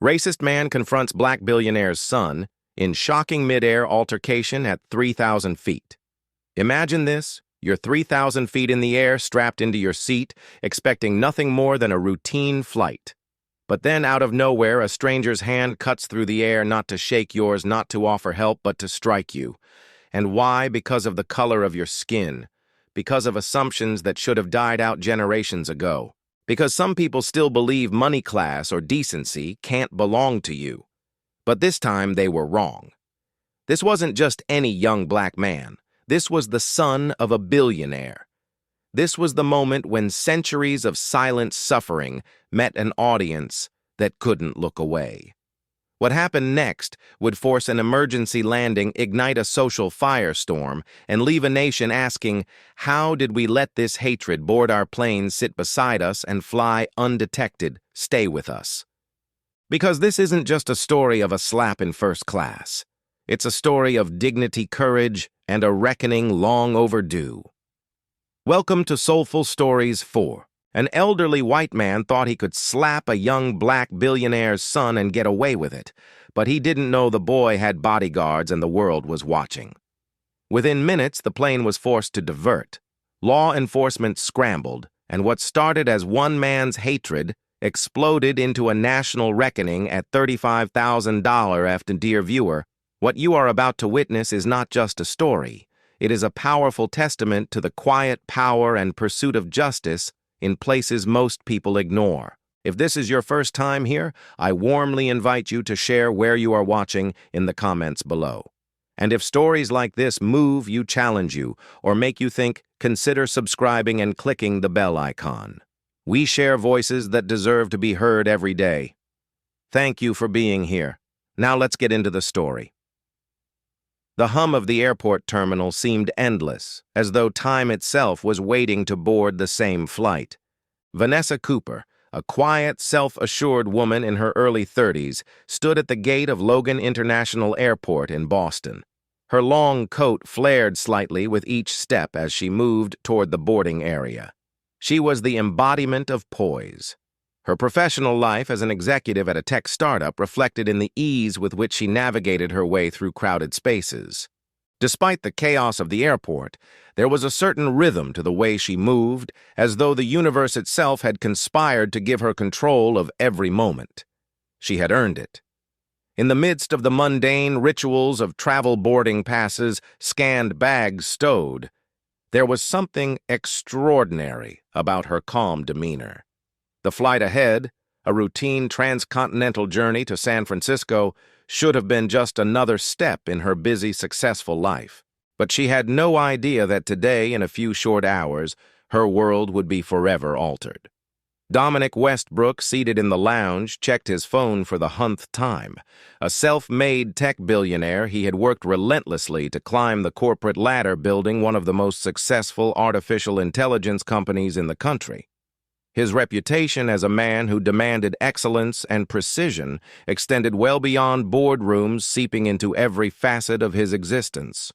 Racist man confronts black billionaire's son in shocking midair altercation at 3,000 feet. Imagine this. You're 3,000 feet in the air, strapped into your seat, expecting nothing more than a routine flight. But then, out of nowhere, a stranger's hand cuts through the air, not to shake yours, not to offer help, but to strike you. And why? Because of the color of your skin. Because of assumptions that should have died out generations ago. Because some people still believe money class or decency can't belong to you. But this time they were wrong. This wasn't just any young black man. This was the son of a billionaire. This was the moment when centuries of silent suffering met an audience that couldn't look away. What happened next would force an emergency landing, ignite a social firestorm, and leave a nation asking, how did we let this hatred board our planes, sit beside us, and fly undetected, stay with us? Because this isn't just a story of a slap in first class. It's a story of dignity, courage, and a reckoning long overdue. Welcome to Soulful Stories 4. An elderly white man thought he could slap a young black billionaire's son and get away with it, but he didn't know the boy had bodyguards and the world was watching. Within minutes, the plane was forced to divert. Law enforcement scrambled, and what started as one man's hatred exploded into a national reckoning at $35,000 after. Dear viewer, what you are about to witness is not just a story. It is a powerful testament to the quiet power and pursuit of justice in places most people ignore. If this is your first time here, I warmly invite you to share where you are watching in the comments below. And if stories like this move you, challenge you, or make you think, consider subscribing and clicking the bell icon. We share voices that deserve to be heard every day. Thank you for being here. Now let's get into the story. The hum of the airport terminal seemed endless, as though time itself was waiting to board the same flight. Vanessa Cooper, a quiet, self-assured woman in her early 30s, stood at the gate of Logan International Airport in Boston. Her long coat flared slightly with each step as she moved toward the boarding area. She was the embodiment of poise. Her professional life as an executive at a tech startup reflected in the ease with which she navigated her way through crowded spaces. Despite the chaos of the airport, there was a certain rhythm to the way she moved, as though the universe itself had conspired to give her control of every moment. She had earned it. In the midst of the mundane rituals of travel boarding passes, scanned bags stowed, there was something extraordinary about her calm demeanor. The flight ahead, a routine transcontinental journey to San Francisco, should have been just another step in her busy, successful life. But she had no idea that today, in a few short hours, her world would be forever altered. Dominic Westbrook, seated in the lounge, checked his phone for the 100th time. A self-made tech billionaire, he had worked relentlessly to climb the corporate ladder, building one of the most successful artificial intelligence companies in the country. His reputation as a man who demanded excellence and precision extended well beyond boardrooms, seeping into every facet of his existence.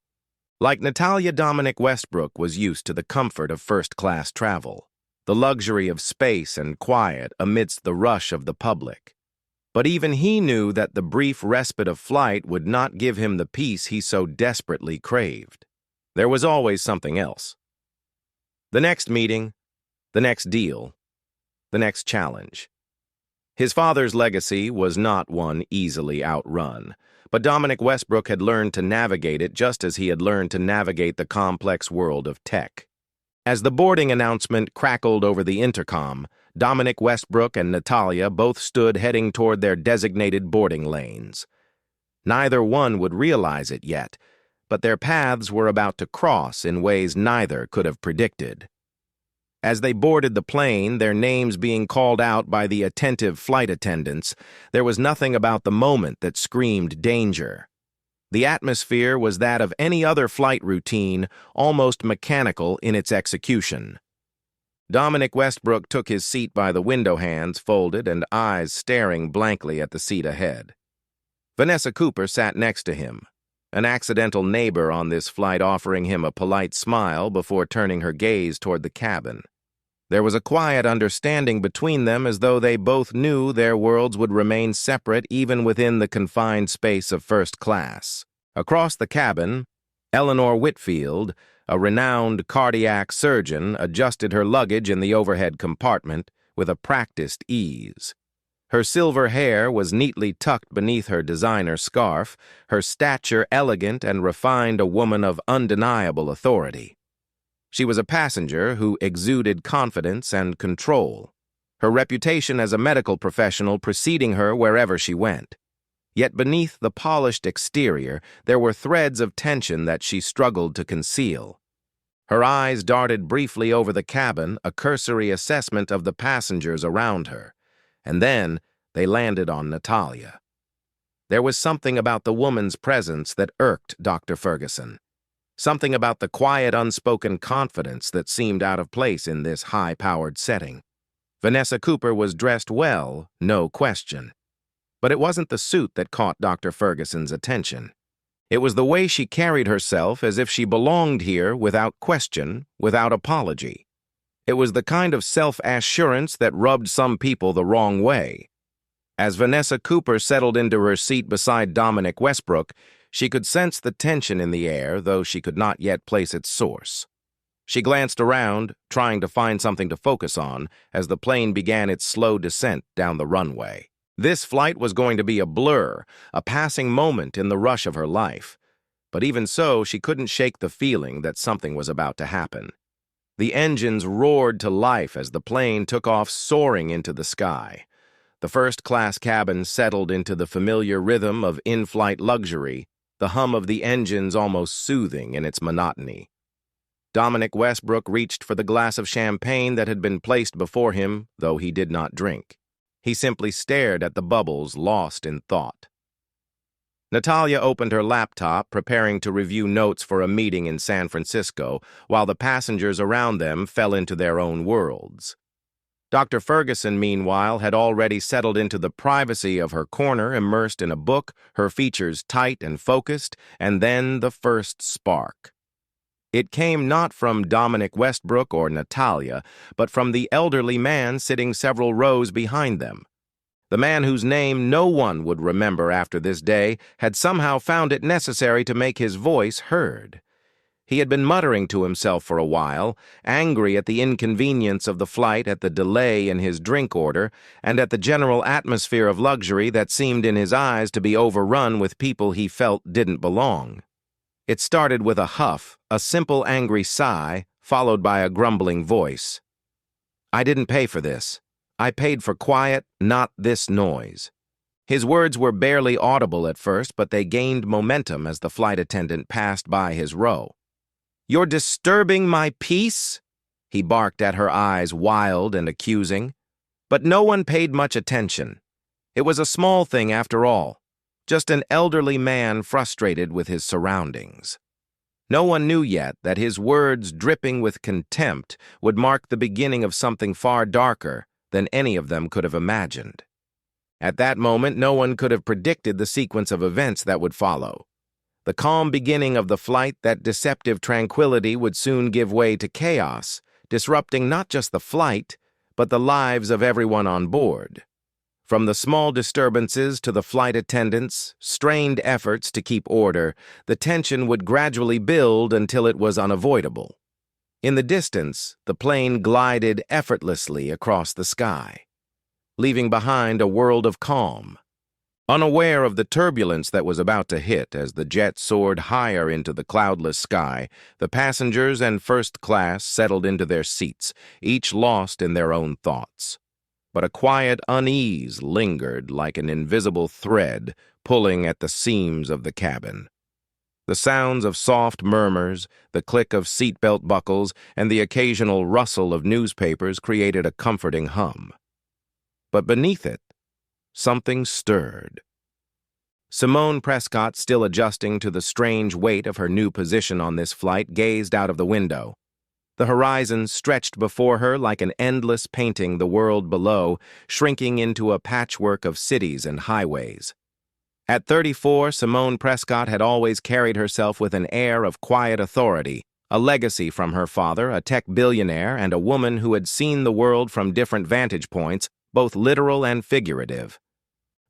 Like Natalia, Dominic Westbrook was used to the comfort of first-class travel, the luxury of space and quiet amidst the rush of the public. But even he knew that the brief respite of flight would not give him the peace he so desperately craved. There was always something else. The next meeting, the next deal, the next challenge. His father's legacy was not one easily outrun, but Dominic Westbrook had learned to navigate it just as he had learned to navigate the complex world of tech. As the boarding announcement crackled over the intercom, Dominic Westbrook and Natalia both stood heading toward their designated boarding lanes. Neither one would realize it yet, but their paths were about to cross in ways neither could have predicted. As they boarded the plane, their names being called out by the attentive flight attendants, there was nothing about the moment that screamed danger. The atmosphere was that of any other flight routine, almost mechanical in its execution. Dominic Westbrook took his seat by the window, hands folded and eyes staring blankly at the seat ahead. Vanessa Cooper sat next to him, an accidental neighbor on this flight offering him a polite smile before turning her gaze toward the cabin. There was a quiet understanding between them, as though they both knew their worlds would remain separate even within the confined space of first class. Across the cabin, Eleanor Whitfield, a renowned cardiac surgeon, adjusted her luggage in the overhead compartment with a practiced ease. Her silver hair was neatly tucked beneath her designer scarf, her stature elegant and refined, a woman of undeniable authority. She was a passenger who exuded confidence and control, her reputation as a medical professional preceding her wherever she went. Yet beneath the polished exterior, there were threads of tension that she struggled to conceal. Her eyes darted briefly over the cabin, a cursory assessment of the passengers around her, and then they landed on Natalia. There was something about the woman's presence that irked Dr. Ferguson. Something about the quiet, unspoken confidence that seemed out of place in this high-powered setting. Vanessa Cooper was dressed well, no question. But it wasn't the suit that caught Dr. Ferguson's attention. It was the way she carried herself, as if she belonged here without question, without apology. It was the kind of self-assurance that rubbed some people the wrong way. As Vanessa Cooper settled into her seat beside Dominic Westbrook, she could sense the tension in the air, though she could not yet place its source. She glanced around, trying to find something to focus on, as the plane began its slow descent down the runway. This flight was going to be a blur, a passing moment in the rush of her life. But even so, she couldn't shake the feeling that something was about to happen. The engines roared to life as the plane took off, soaring into the sky. The first-class cabin settled into the familiar rhythm of in-flight luxury, the hum of the engines almost soothing in its monotony. Dominic Westbrook reached for the glass of champagne that had been placed before him, though he did not drink. He simply stared at the bubbles, lost in thought. Natalia opened her laptop, preparing to review notes for a meeting in San Francisco, while the passengers around them fell into their own worlds. Dr. Ferguson, meanwhile, had already settled into the privacy of her corner, immersed in a book, her features tight and focused, and then the first spark. It came not from Dominic Westbrook or Natalia, but from the elderly man sitting several rows behind them. The man whose name no one would remember after this day had somehow found it necessary to make his voice heard. He had been muttering to himself for a while, angry at the inconvenience of the flight, at the delay in his drink order, and at the general atmosphere of luxury that seemed in his eyes to be overrun with people he felt didn't belong. It started with a huff, a simple angry sigh, followed by a grumbling voice. "I didn't pay for this. I paid for quiet, not this noise." His words were barely audible at first, but they gained momentum as the flight attendant passed by his row. "You're disturbing my peace?" he barked at her, eyes wild and accusing. But no one paid much attention. It was a small thing after all, just an elderly man frustrated with his surroundings. No one knew yet that his words, dripping with contempt, would mark the beginning of something far darker than any of them could have imagined. At that moment, no one could have predicted the sequence of events that would follow. The calm beginning of the flight, that deceptive tranquility, would soon give way to chaos, disrupting not just the flight, but the lives of everyone on board. From the small disturbances to the flight attendants' strained efforts to keep order, the tension would gradually build until it was unavoidable. In the distance, the plane glided effortlessly across the sky, leaving behind a world of calm. Unaware of the turbulence that was about to hit as the jet soared higher into the cloudless sky, the passengers and first class settled into their seats, each lost in their own thoughts. But a quiet unease lingered like an invisible thread pulling at the seams of the cabin. The sounds of soft murmurs, the click of seatbelt buckles, and the occasional rustle of newspapers created a comforting hum. But beneath it, something stirred. Simone Prescott, still adjusting to the strange weight of her new position on this flight, gazed out of the window. The horizon stretched before her like an endless painting, the world below, shrinking into a patchwork of cities and highways. At 34, Simone Prescott had always carried herself with an air of quiet authority, a legacy from her father, a tech billionaire, and a woman who had seen the world from different vantage points, both literal and figurative.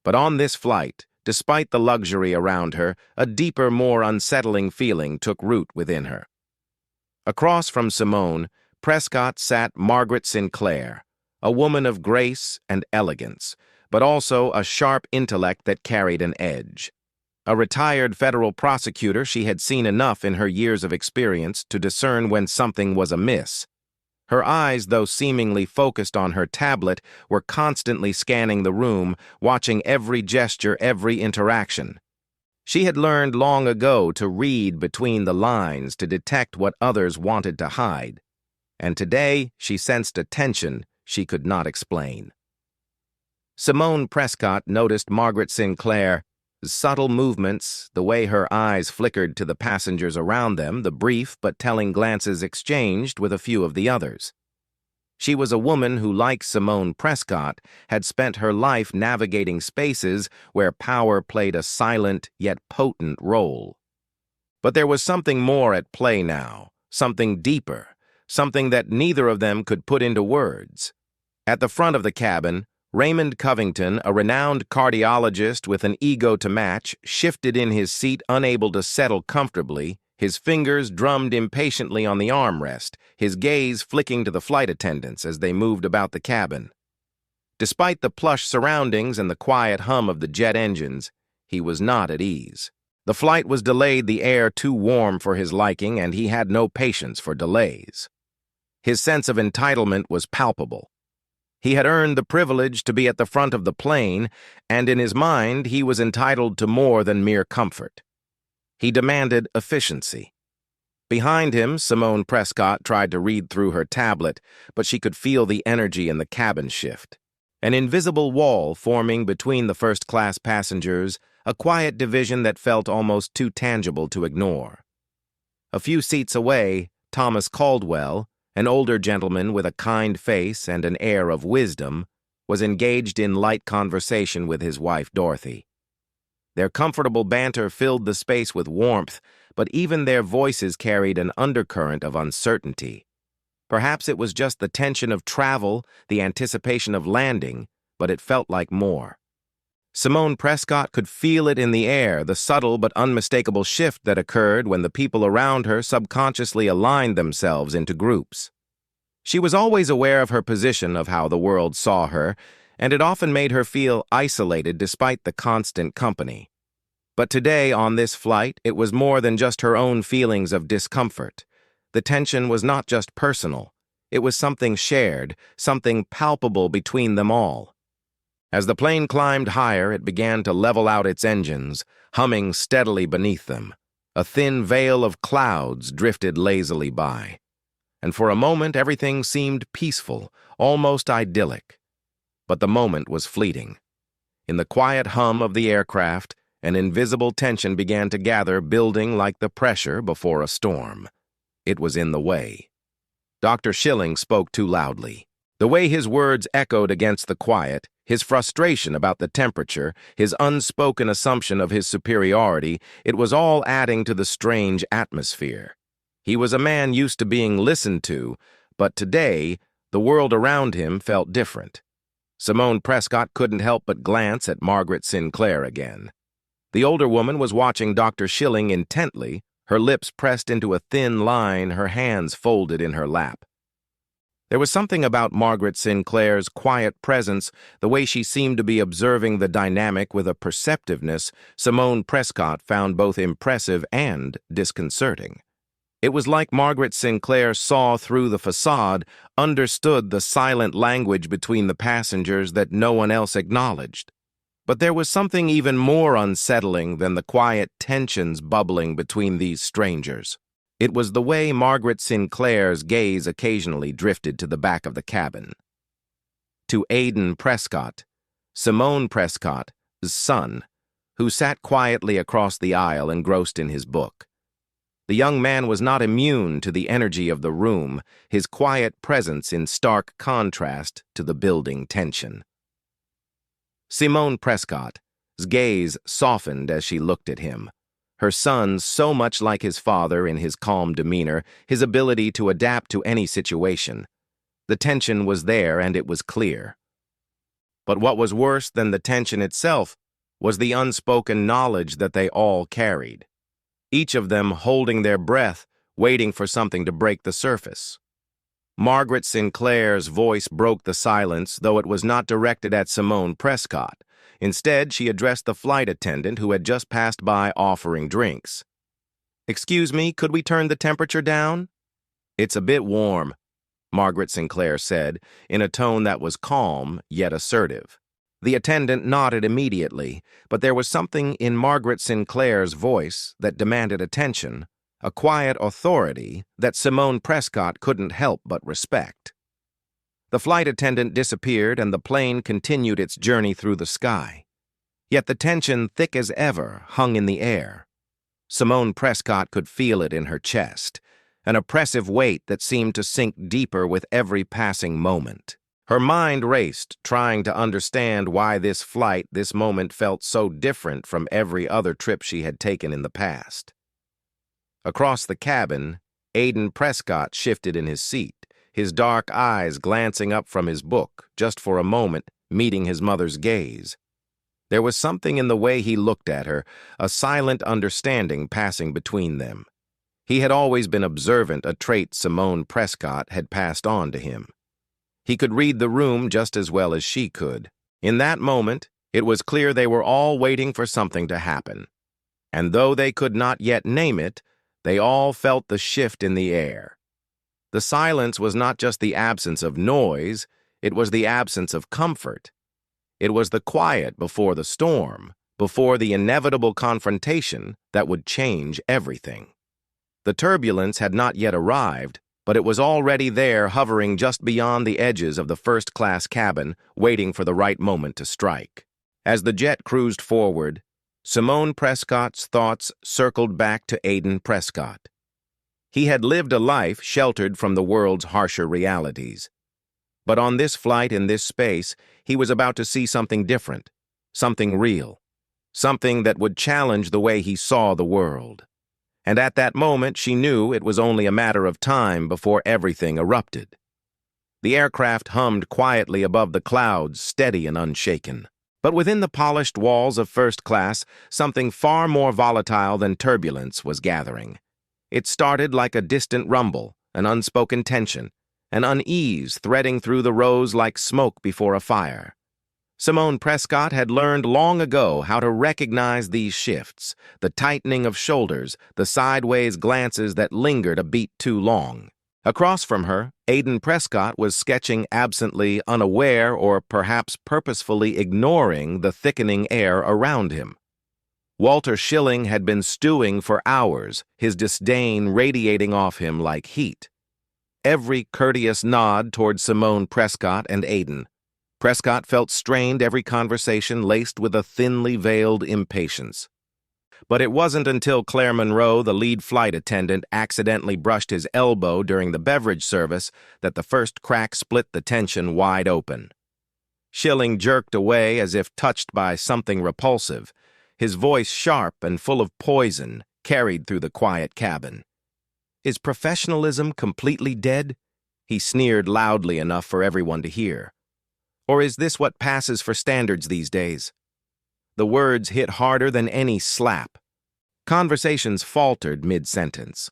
But on this flight, despite the luxury around her, a deeper, more unsettling feeling took root within her. Across from Simone, Prescott sat Margaret Sinclair, a woman of grace and elegance, but also a sharp intellect that carried an edge. A retired federal prosecutor, she had seen enough in her years of experience to discern when something was amiss. Her eyes, though seemingly focused on her tablet, were constantly scanning the room, watching every gesture, every interaction. She had learned long ago to read between the lines, to detect what others wanted to hide. And today, she sensed a tension she could not explain. Simone Prescott noticed Margaret Sinclair's subtle movements, the way her eyes flickered to the passengers around them, the brief but telling glances exchanged with a few of the others. She was a woman who, like Simone Prescott, had spent her life navigating spaces where power played a silent yet potent role. But there was something more at play now, something deeper, something that neither of them could put into words. At the front of the cabin, Raymond Covington, a renowned cardiologist with an ego to match, shifted in his seat, unable to settle comfortably. His fingers drummed impatiently on the armrest, his gaze flicking to the flight attendants as they moved about the cabin. Despite the plush surroundings and the quiet hum of the jet engines, he was not at ease. The flight was delayed, the air too warm for his liking, and he had no patience for delays. His sense of entitlement was palpable. He had earned the privilege to be at the front of the plane, and in his mind he was entitled to more than mere comfort. He demanded efficiency. Behind him, Simone Prescott tried to read through her tablet, but she could feel the energy in the cabin shift. An invisible wall forming between the first-class passengers, a quiet division that felt almost too tangible to ignore. A few seats away, Thomas Caldwell, an older gentleman with a kind face and an air of wisdom, was engaged in light conversation with his wife Dorothy. Their comfortable banter filled the space with warmth, but even their voices carried an undercurrent of uncertainty. Perhaps it was just the tension of travel, the anticipation of landing, but it felt like more. Simone Prescott could feel it in the air, the subtle but unmistakable shift that occurred when the people around her subconsciously aligned themselves into groups. She was always aware of her position, of how the world saw her, and it often made her feel isolated despite the constant company. But today, on this flight, it was more than just her own feelings of discomfort. The tension was not just personal. It was something shared, something palpable between them all. As the plane climbed higher, it began to level out its engines, humming steadily beneath them. A thin veil of clouds drifted lazily by. And for a moment, everything seemed peaceful, almost idyllic. But the moment was fleeting. In the quiet hum of the aircraft, an invisible tension began to gather, building like the pressure before a storm. It was in the way. Dr. Schilling spoke too loudly. The way his words echoed against the quiet, his frustration about the temperature, his unspoken assumption of his superiority, it was all adding to the strange atmosphere. He was a man used to being listened to, but today, the world around him felt different. Simone Prescott couldn't help but glance at Margaret Sinclair again. The older woman was watching Dr. Schilling intently, her lips pressed into a thin line, her hands folded in her lap. There was something about Margaret Sinclair's quiet presence, the way she seemed to be observing the dynamic with a perceptiveness Simone Prescott found both impressive and disconcerting. It was like Margaret Sinclair saw through the facade, understood the silent language between the passengers that no one else acknowledged. But there was something even more unsettling than the quiet tensions bubbling between these strangers. It was the way Margaret Sinclair's gaze occasionally drifted to the back of the cabin. To Aiden Prescott, Simone Prescott's son, who sat quietly across the aisle engrossed in his book. The young man was not immune to the energy of the room, his quiet presence in stark contrast to the building tension. Simone Prescott's gaze softened as she looked at him. Her son so much like his father in his calm demeanor, his ability to adapt to any situation. The tension was there and it was clear. But what was worse than the tension itself was the unspoken knowledge that they all carried, each of them holding their breath, waiting for something to break the surface. Margaret Sinclair's voice broke the silence, though it was not directed at Simone Prescott. Instead, she addressed the flight attendant who had just passed by offering drinks. "Excuse me, could we turn the temperature down?" "It's a bit warm," Margaret Sinclair said, in a tone that was calm yet assertive. The attendant nodded immediately, but there was something in Margaret Sinclair's voice that demanded attention, a quiet authority that Simone Prescott couldn't help but respect. The flight attendant disappeared and the plane continued its journey through the sky. Yet the tension, thick as ever, hung in the air. Simone Prescott could feel it in her chest, an oppressive weight that seemed to sink deeper with every passing moment. Her mind raced, trying to understand why this flight, this moment, felt so different from every other trip she had taken in the past. Across the cabin, Aiden Prescott shifted in his seat, his dark eyes glancing up from his book, just for a moment, meeting his mother's gaze. There was something in the way he looked at her, a silent understanding passing between them. He had always been observant, a trait Simone Prescott had passed on to him. He could read the room just as well as she could. In that moment, it was clear they were all waiting for something to happen. And though they could not yet name it, they all felt the shift in the air. The silence was not just the absence of noise, it was the absence of comfort. It was the quiet before the storm, before the inevitable confrontation that would change everything. The turbulence had not yet arrived, but it was already there, hovering just beyond the edges of the first-class cabin, waiting for the right moment to strike. As the jet cruised forward, Simone Prescott's thoughts circled back to Aiden Prescott. He had lived a life sheltered from the world's harsher realities. But on this flight, in this space, he was about to see something different, something real, something that would challenge the way he saw the world. And at that moment, she knew it was only a matter of time before everything erupted. The aircraft hummed quietly above the clouds, steady and unshaken. But within the polished walls of first class, something far more volatile than turbulence was gathering. It started like a distant rumble, an unspoken tension, an unease threading through the rows like smoke before a fire. Simone Prescott had learned long ago how to recognize these shifts, the tightening of shoulders, the sideways glances that lingered a beat too long. Across from her, Aiden Prescott was sketching absently, unaware or perhaps purposefully ignoring the thickening air around him. Walter Schilling had been stewing for hours, his disdain radiating off him like heat. Every courteous nod toward Simone Prescott and Aiden. Prescott felt strained, every conversation laced with a thinly veiled impatience. But it wasn't until Claire Monroe, the lead flight attendant, accidentally brushed his elbow during the beverage service that the first crack split the tension wide open. Schilling jerked away as if touched by something repulsive, his voice sharp and full of poison, carried through the quiet cabin. "Is professionalism completely dead?" He sneered loudly enough for everyone to hear. "Or is this what passes for standards these days?" The words hit harder than any slap. Conversations faltered mid-sentence.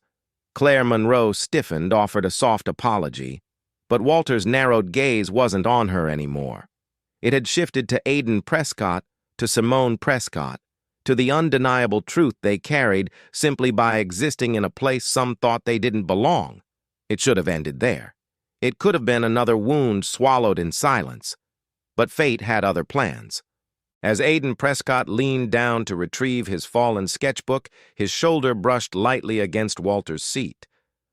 Claire Monroe stiffened, offered a soft apology, but Walter's narrowed gaze wasn't on her anymore. It had shifted to Aiden Prescott, to Simone Prescott, to the undeniable truth they carried simply by existing in a place some thought they didn't belong. It should have ended there. It could have been another wound swallowed in silence. But fate had other plans. As Aiden Prescott leaned down to retrieve his fallen sketchbook, his shoulder brushed lightly against Walter's seat.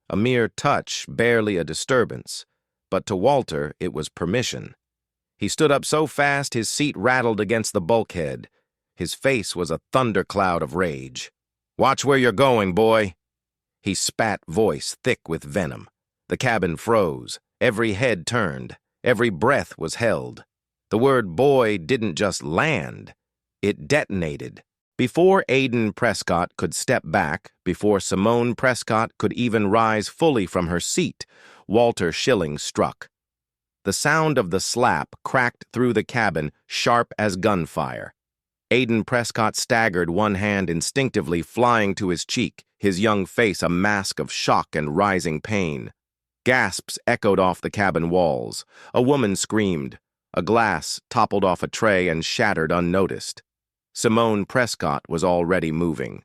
A mere touch, barely a disturbance. But to Walter, it was permission. He stood up so fast his seat rattled against the bulkhead. His face was a thundercloud of rage. "Watch where you're going, boy." He spat, voice thick with venom. The cabin froze. Every head turned. Every breath was held. The word boy didn't just land. It detonated. Before Aiden Prescott could step back, before Simone Prescott could even rise fully from her seat, Walter Schilling struck. The sound of the slap cracked through the cabin, sharp as gunfire. Aiden Prescott staggered, one hand instinctively flying to his cheek, his young face a mask of shock and rising pain. Gasps echoed off the cabin walls. A woman screamed. A glass toppled off a tray and shattered unnoticed. Simone Prescott was already moving.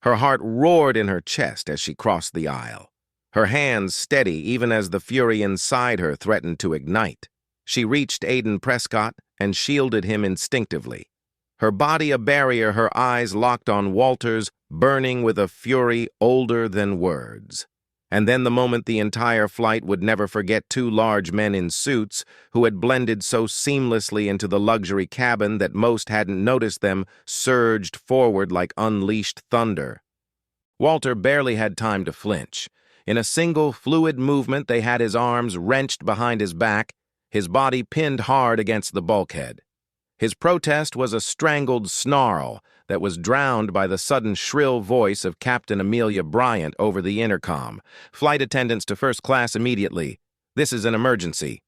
Her heart roared in her chest as she crossed the aisle. Her hands steady even as the fury inside her threatened to ignite. She reached Aiden Prescott and shielded him instinctively. Her body a barrier, her eyes locked on Walter's, burning with a fury older than words. And then the moment the entire flight would never forget, two large men in suits who had blended so seamlessly into the luxury cabin that most hadn't noticed them surged forward like unleashed thunder. Walter barely had time to flinch. In a single fluid movement, they had his arms wrenched behind his back, his body pinned hard against the bulkhead. His protest was a strangled snarl that was drowned by the sudden shrill voice of Captain Amelia Bryant over the intercom. "Flight attendants to first class immediately. This is an emergency."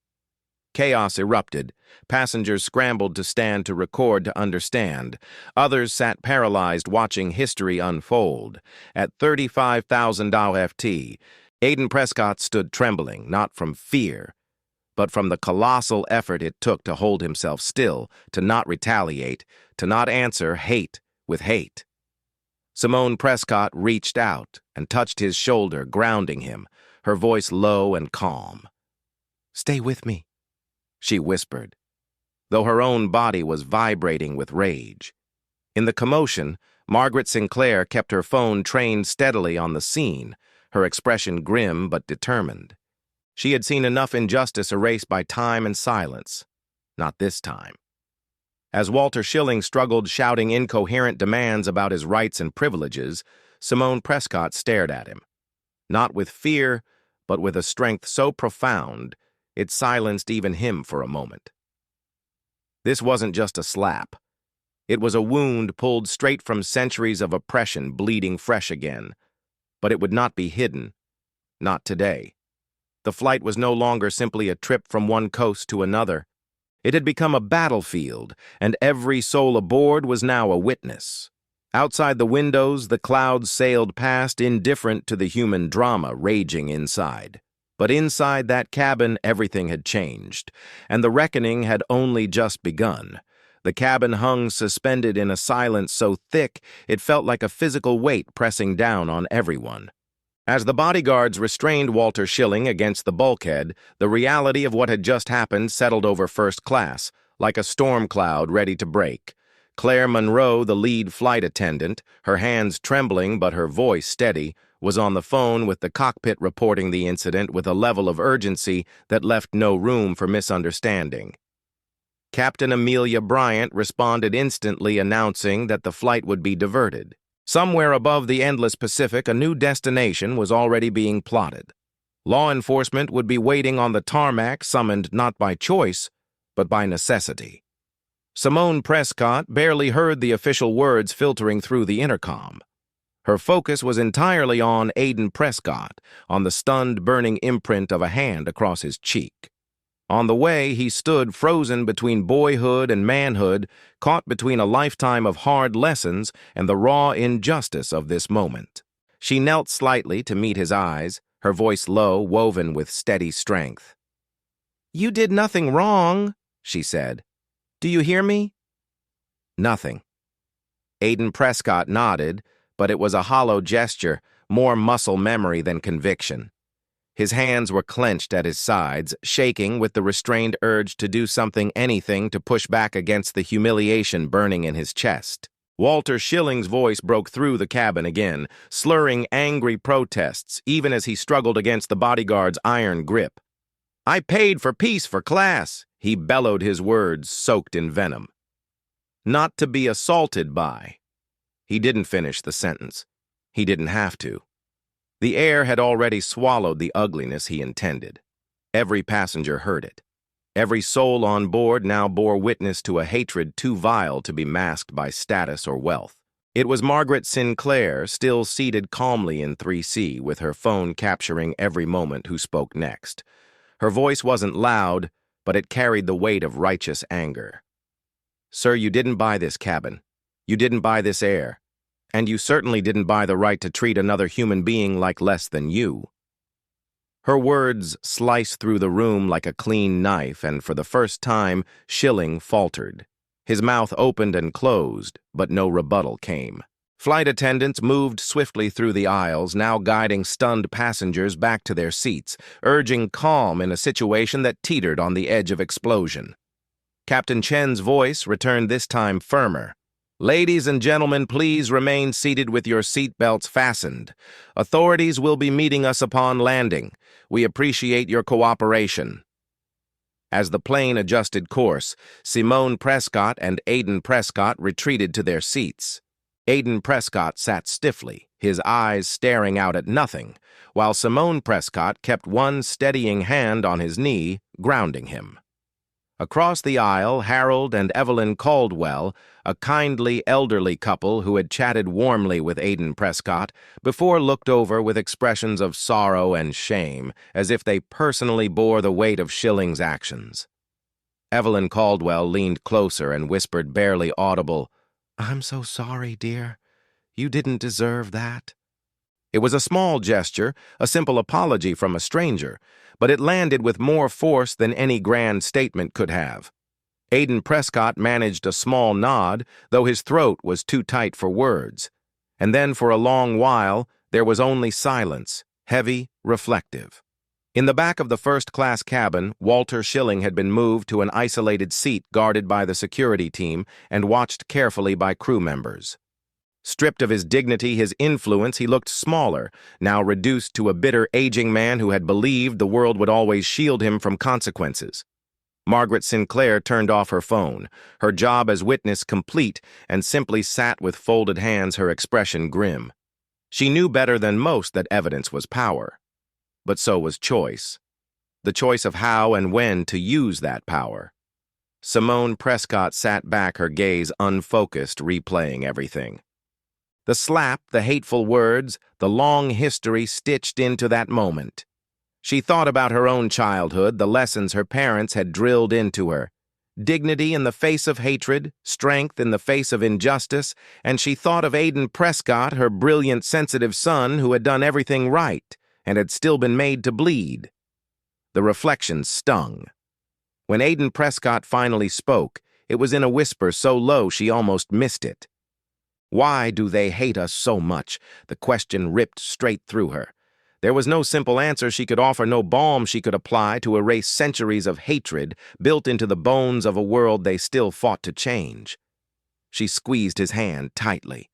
Chaos erupted. Passengers scrambled to stand, to record, to understand. Others sat paralyzed, watching history unfold. At 35,000 FT, Aiden Prescott stood trembling, not from fear, but from the colossal effort it took to hold himself still, to not retaliate, to not answer hate with hate. Simone Prescott reached out and touched his shoulder, grounding him, her voice low and calm. "Stay with me," she whispered, though her own body was vibrating with rage. In the commotion, Margaret Sinclair kept her phone trained steadily on the scene, her expression grim but determined. She had seen enough injustice erased by time and silence. Not this time. As Walter Schilling struggled, shouting incoherent demands about his rights and privileges, Simone Prescott stared at him. Not with fear, but with a strength so profound, it silenced even him for a moment. This wasn't just a slap. It was a wound pulled straight from centuries of oppression, bleeding fresh again. But it would not be hidden. Not today. The flight was no longer simply a trip from one coast to another. It had become a battlefield, and every soul aboard was now a witness. Outside the windows, the clouds sailed past, indifferent to the human drama raging inside. But inside that cabin, everything had changed, and the reckoning had only just begun. The cabin hung suspended in a silence so thick it felt like a physical weight pressing down on everyone. As the bodyguards restrained Walter Schilling against the bulkhead, the reality of what had just happened settled over first class, like a storm cloud ready to break. Claire Monroe, the lead flight attendant, her hands trembling but her voice steady, was on the phone with the cockpit reporting the incident with a level of urgency that left no room for misunderstanding. Captain Amelia Bryant responded instantly, announcing that the flight would be diverted. Somewhere above the endless Pacific, a new destination was already being plotted. Law enforcement would be waiting on the tarmac, summoned not by choice, but by necessity. Simone Prescott barely heard the official words filtering through the intercom. Her focus was entirely on Aiden Prescott, on the stunned, burning imprint of a hand across his cheek. On the way, he stood frozen between boyhood and manhood, caught between a lifetime of hard lessons and the raw injustice of this moment. She knelt slightly to meet his eyes, her voice low, woven with steady strength. "You did nothing wrong," she said. "Do you hear me?" Nothing. Aiden Prescott nodded, but it was a hollow gesture, more muscle memory than conviction. His hands were clenched at his sides, shaking with the restrained urge to do something, anything, to push back against the humiliation burning in his chest. Walter Schilling's voice broke through the cabin again, slurring angry protests, even as he struggled against the bodyguard's iron grip. "I paid for peace for class," he bellowed, his words soaked in venom. "Not to be assaulted by." He didn't finish the sentence. He didn't have to. The air had already swallowed the ugliness he intended. Every passenger heard it. Every soul on board now bore witness to a hatred too vile to be masked by status or wealth. It was Margaret Sinclair, still seated calmly in 3C, with her phone capturing every moment who spoke next. Her voice wasn't loud, but it carried the weight of righteous anger. "Sir, you didn't buy this cabin. You didn't buy this air. And you certainly didn't buy the right to treat another human being like less than you." Her words sliced through the room like a clean knife, and for the first time, Schilling faltered. His mouth opened and closed, but no rebuttal came. Flight attendants moved swiftly through the aisles, now guiding stunned passengers back to their seats, urging calm in a situation that teetered on the edge of explosion. Captain Chen's voice returned this time firmer. "Ladies and gentlemen, please remain seated with your seatbelts fastened. Authorities will be meeting us upon landing. We appreciate your cooperation." As the plane adjusted course, Simone Prescott and Aiden Prescott retreated to their seats. Aiden Prescott sat stiffly, his eyes staring out at nothing, while Simone Prescott kept one steadying hand on his knee, grounding him. Across the aisle, Harold and Evelyn Caldwell, a kindly elderly couple who had chatted warmly with Aiden Prescott, before looked over with expressions of sorrow and shame, as if they personally bore the weight of Schilling's actions. Evelyn Caldwell leaned closer and whispered barely audible, "I'm so sorry, dear. You didn't deserve that." It was a small gesture, a simple apology from a stranger, but it landed with more force than any grand statement could have. Aiden Prescott managed a small nod, though his throat was too tight for words. And then for a long while, there was only silence, heavy, reflective. In the back of the first-class cabin, Walter Schilling had been moved to an isolated seat guarded by the security team and watched carefully by crew members. Stripped of his dignity, his influence, he looked smaller, now reduced to a bitter, aging man who had believed the world would always shield him from consequences. Margaret Sinclair turned off her phone, her job as witness complete, and simply sat with folded hands, her expression grim. She knew better than most that evidence was power. But so was choice. The choice of how and when to use that power. Simone Prescott sat back, her gaze unfocused, replaying everything. The slap, the hateful words, the long history stitched into that moment. She thought about her own childhood, the lessons her parents had drilled into her. Dignity in the face of hatred, strength in the face of injustice, and she thought of Aiden Prescott, her brilliant, sensitive son who had done everything right and had still been made to bleed. The reflection stung. When Aiden Prescott finally spoke, it was in a whisper so low she almost missed it. "Why do they hate us so much?" The question ripped straight through her. There was no simple answer she could offer, no balm she could apply to erase centuries of hatred built into the bones of a world they still fought to change. She squeezed his hand tightly.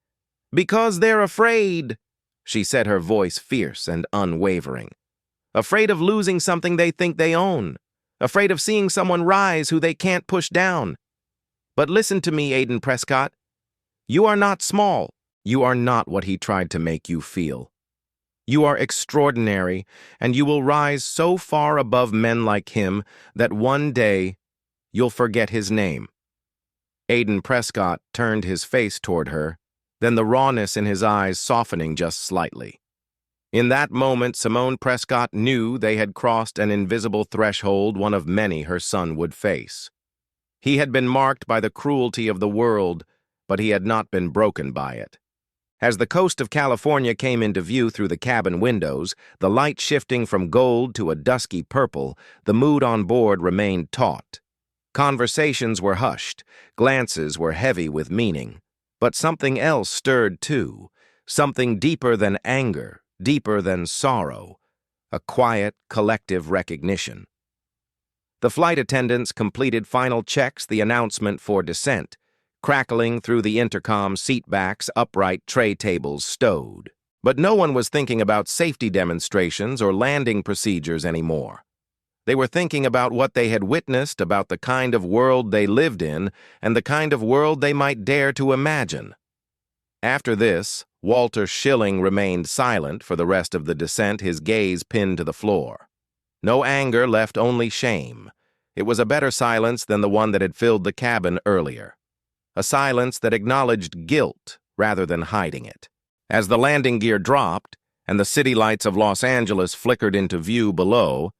"Because they're afraid," she said, her voice fierce and unwavering. "Afraid of losing something they think they own. Afraid of seeing someone rise who they can't push down. But listen to me, Aiden Prescott. You are not small. You are not what he tried to make you feel. You are extraordinary, and you will rise so far above men like him that one day you'll forget his name." Aiden Prescott turned his face toward her, then the rawness in his eyes softening just slightly. In that moment, Simone Prescott knew they had crossed an invisible threshold, one of many her son would face. He had been marked by the cruelty of the world, but he had not been broken by it. As the coast of California came into view through the cabin windows, the light shifting from gold to a dusky purple, the mood on board remained taut. Conversations were hushed, glances were heavy with meaning. But something else stirred too, something deeper than anger, deeper than sorrow, a quiet, collective recognition. The flight attendants completed final checks, the announcement for descent. Crackling through the intercom, seatbacks, upright tray tables stowed. But no one was thinking about safety demonstrations or landing procedures anymore. They were thinking about what they had witnessed, about the kind of world they lived in, and the kind of world they might dare to imagine. After this, Walter Schilling remained silent for the rest of the descent, his gaze pinned to the floor. No anger, left only shame. It was a better silence than the one that had filled the cabin earlier. A silence that acknowledged guilt rather than hiding it. As the landing gear dropped and the city lights of Los Angeles flickered into view below,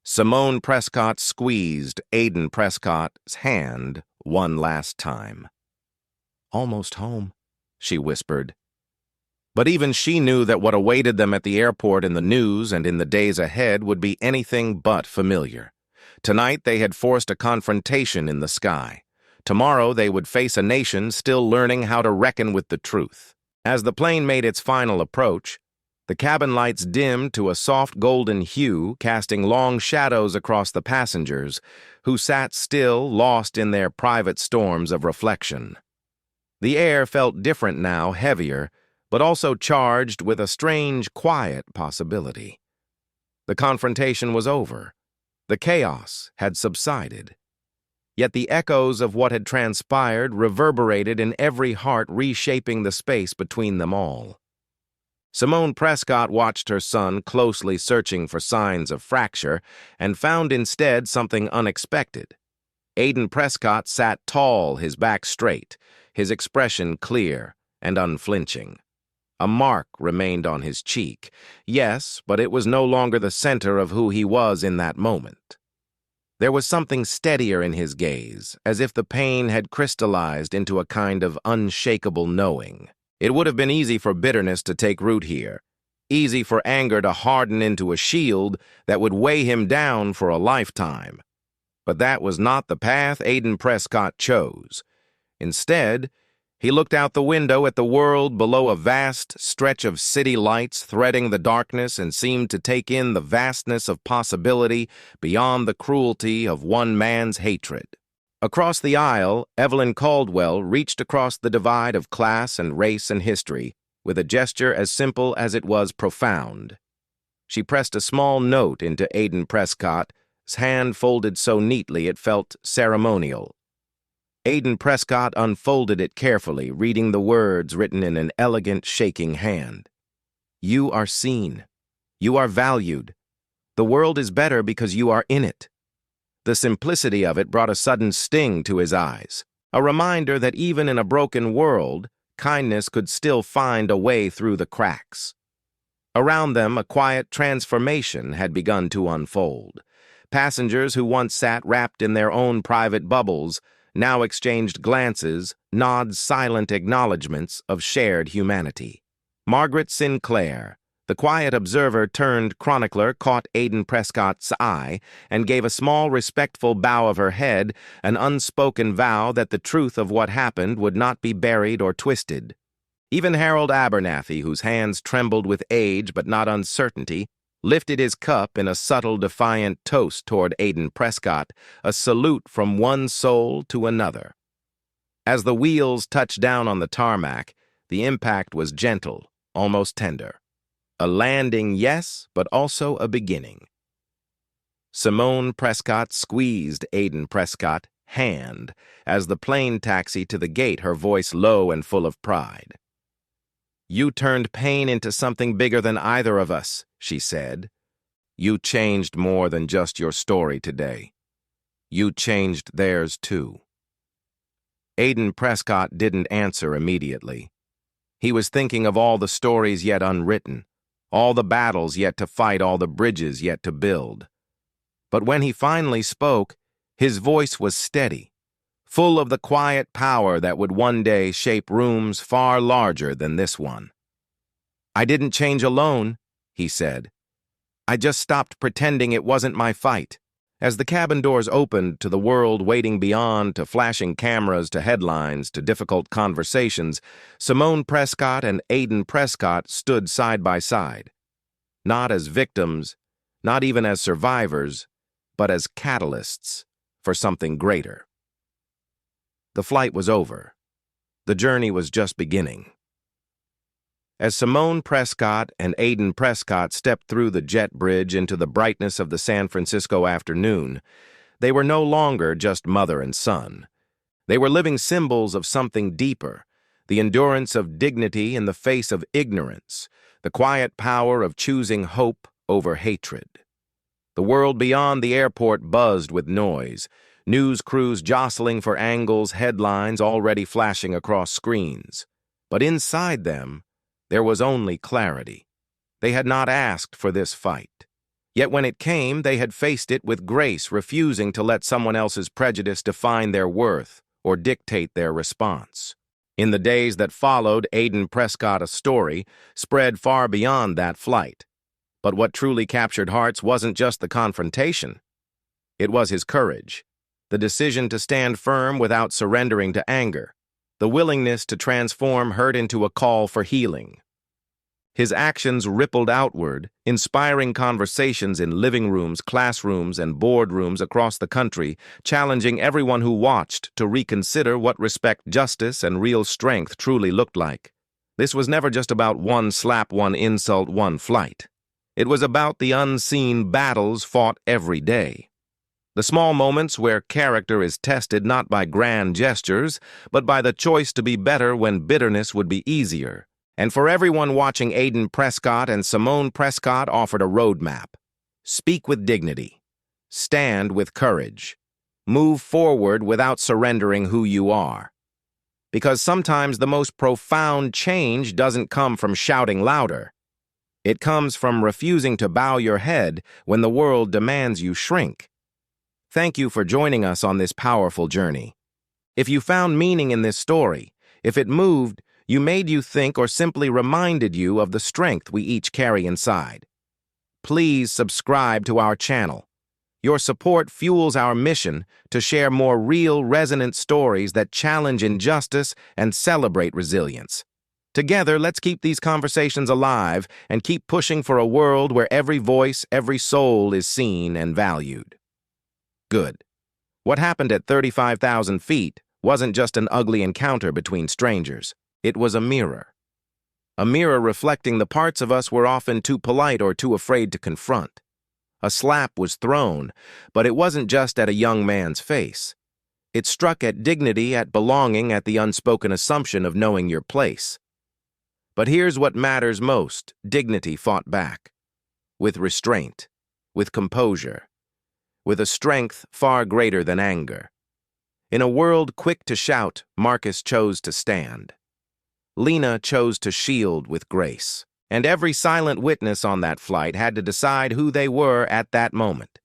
Simone Prescott squeezed Aiden Prescott's hand one last time. "Almost home," she whispered. But even she knew that what awaited them at the airport in the news and in the days ahead would be anything but familiar. Tonight they had forced a confrontation in the sky. Tomorrow they would face a nation still learning how to reckon with the truth. As the plane made its final approach, the cabin lights dimmed to a soft golden hue, casting long shadows across the passengers, who sat still, lost in their private storms of reflection. The air felt different now, heavier, but also charged with a strange, quiet possibility. The confrontation was over. The chaos had subsided. Yet the echoes of what had transpired reverberated in every heart, reshaping the space between them all. Simone Prescott watched her son closely, searching for signs of fracture, and found instead something unexpected. Aiden Prescott sat tall, his back straight, his expression clear and unflinching. A mark remained on his cheek, yes, but it was no longer the center of who he was in that moment. There was something steadier in his gaze, as if the pain had crystallized into a kind of unshakable knowing. It would have been easy for bitterness to take root here, easy for anger to harden into a shield that would weigh him down for a lifetime. But that was not the path Aiden Prescott chose. Instead, he looked out the window at the world below, a vast stretch of city lights threading the darkness, and seemed to take in the vastness of possibility beyond the cruelty of one man's hatred. Across the aisle, Evelyn Caldwell reached across the divide of class and race and history with a gesture as simple as it was profound. She pressed a small note into Aiden Prescott's hand, folded so neatly it felt ceremonial. Aiden Prescott unfolded it carefully, reading the words written in an elegant, shaking hand. "You are seen. You are valued. The world is better because you are in it." The simplicity of it brought a sudden sting to his eyes, a reminder that even in a broken world, kindness could still find a way through the cracks. Around them, a quiet transformation had begun to unfold. Passengers who once sat wrapped in their own private bubbles now exchanged glances, nods, silent acknowledgments of shared humanity. Margaret Sinclair, the quiet observer turned chronicler, caught Aiden Prescott's eye and gave a small, respectful bow of her head, an unspoken vow that the truth of what happened would not be buried or twisted. Even Harold Abernathy, whose hands trembled with age but not uncertainty, lifted his cup in a subtle, defiant toast toward Aiden Prescott, a salute from one soul to another. As the wheels touched down on the tarmac, the impact was gentle, almost tender. A landing, yes, but also a beginning. Simone Prescott squeezed Aiden Prescott's hand as the plane taxied to the gate, her voice low and full of pride. "You turned pain into something bigger than either of us," she said. "You changed more than just your story today. You changed theirs too." Aiden Prescott didn't answer immediately. He was thinking of all the stories yet unwritten, all the battles yet to fight, all the bridges yet to build. But when he finally spoke, his voice was steady, full of the quiet power that would one day shape rooms far larger than this one. "I didn't change alone," he said. "I just stopped pretending it wasn't my fight." As the cabin doors opened to the world waiting beyond, to flashing cameras, to headlines, to difficult conversations, Simone Prescott and Aiden Prescott stood side by side. Not as victims, not even as survivors, but as catalysts for something greater. The flight was over. The journey was just beginning. As Simone Prescott and Aiden Prescott stepped through the jet bridge into the brightness of the San Francisco afternoon, they were no longer just mother and son. They were living symbols of something deeper, the endurance of dignity in the face of ignorance, the quiet power of choosing hope over hatred. The world beyond the airport buzzed with noise. News crews jostling for angles, headlines already flashing across screens. But inside them, there was only clarity. They had not asked for this fight. Yet when it came, they had faced it with grace, refusing to let someone else's prejudice define their worth or dictate their response. In the days that followed, Aiden Prescott's story spread far beyond that flight. But what truly captured hearts wasn't just the confrontation. It was his courage, the decision to stand firm without surrendering to anger, the willingness to transform hurt into a call for healing. His actions rippled outward, inspiring conversations in living rooms, classrooms, and boardrooms across the country, challenging everyone who watched to reconsider what respect, justice, and real strength truly looked like. This was never just about one slap, one insult, one flight. It was about the unseen battles fought every day. The small moments where character is tested not by grand gestures, but by the choice to be better when bitterness would be easier. And for everyone watching, Aiden Prescott and Simone Prescott offered a roadmap. Speak with dignity. Stand with courage. Move forward without surrendering who you are. Because sometimes the most profound change doesn't come from shouting louder. It comes from refusing to bow your head when the world demands you shrink. Thank you for joining us on this powerful journey. If you found meaning in this story, if it moved, you made you think, or simply reminded you of the strength we each carry inside, please subscribe to our channel. Your support fuels our mission to share more real, resonant stories that challenge injustice and celebrate resilience. Together, let's keep these conversations alive and keep pushing for a world where every voice, every soul is seen and valued. Good. What happened at 35,000 feet wasn't just an ugly encounter between strangers. It was a mirror. A mirror reflecting the parts of us we're often too polite or too afraid to confront. A slap was thrown, but it wasn't just at a young man's face. It struck at dignity, at belonging, at the unspoken assumption of knowing your place. But here's what matters most: dignity fought back. With restraint, with composure, with a strength far greater than anger. In a world quick to shout, Marcus chose to stand. Lena chose to shield with grace. And every silent witness on that flight had to decide who they were at that moment.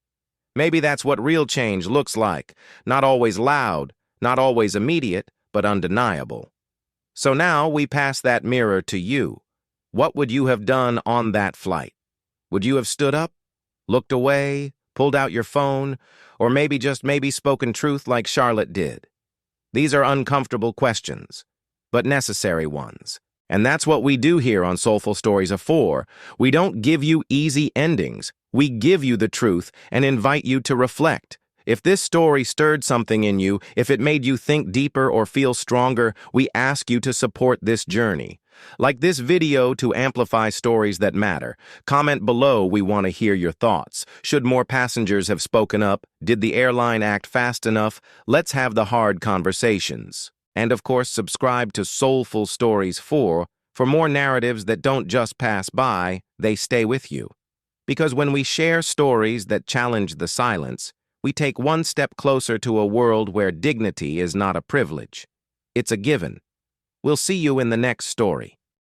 Maybe that's what real change looks like. Not always loud, not always immediate, but undeniable. So now we pass that mirror to you. What would you have done on that flight? Would you have stood up, looked away, pulled out your phone, or maybe just maybe spoken truth like Charlotte did? These are uncomfortable questions, but necessary ones. And that's what we do here on Soulful Stories of 4. We don't give you easy endings. We give you the truth and invite you to reflect. If this story stirred something in you, if it made you think deeper or feel stronger, we ask you to support this journey. Like this video to amplify stories that matter. Comment below, we want to hear your thoughts. Should more passengers have spoken up? Did the airline act fast enough? Let's have the hard conversations. And of course, subscribe to Soulful Stories 4 for more narratives that don't just pass by, they stay with you. Because when we share stories that challenge the silence, we take one step closer to a world where dignity is not a privilege. It's a given. We'll see you in the next story.